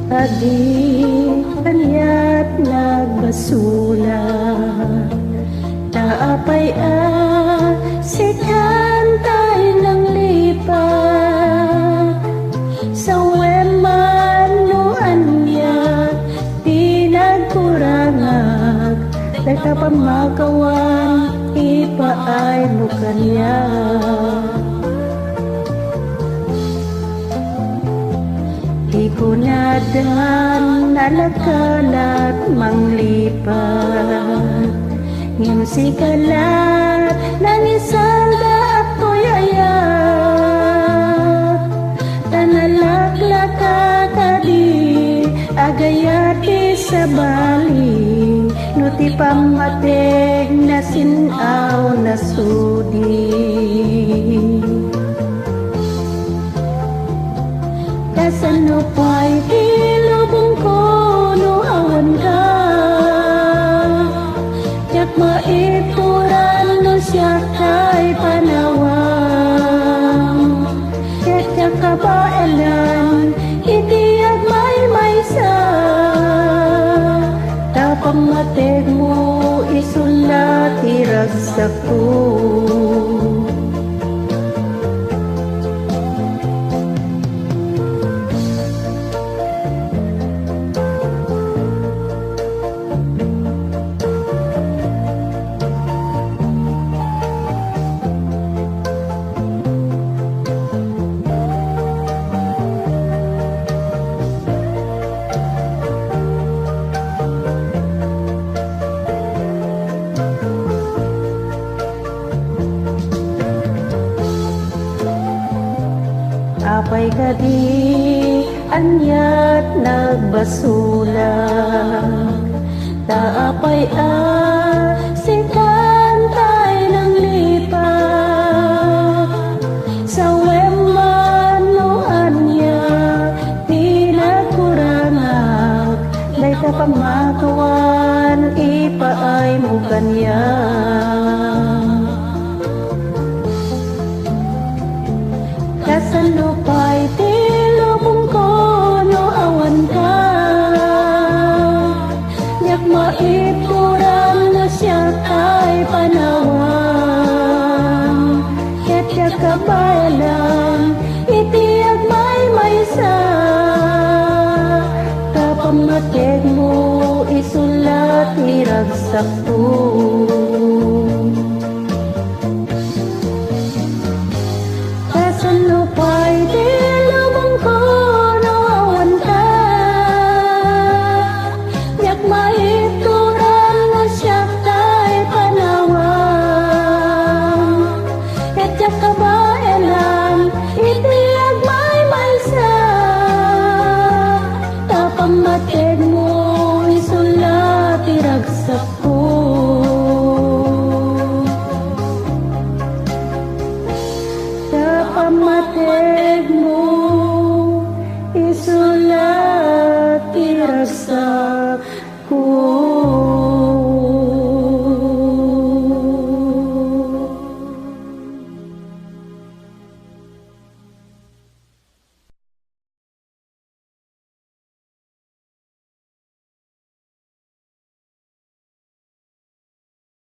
Adi kanya't nagbasula, taapay sikan tayo ng lipat. Sa wemanuan niya pinagkurangag, nagkapamagawan ipaay mo kanya. Di ko nadan nalakalat manglipat, ngayong sikalat ng isalda ako'y ayak. Tanalaglaka kadi agayati sa bali, nuti pamateg na sinaw na sudi. Kasano pa'y ilubong ko no awan ka, yak maipuran no siya kay panawang. Yak kabailan itiyag may sa, tapang mateg mo isulat iragsak ko. Apay kadi anyat nagbasula, taapay sikan tayo ng lipat. Sa wemanuan niya pinagkurangag, day kapamakawan ipaay mo kanya. Kasano pa'y tilubong ko no awan ka, yak maipuran na siya kay panawang. Ket yak kabayalan itiyag may sa, kapamateg mo isulat iragsak ko.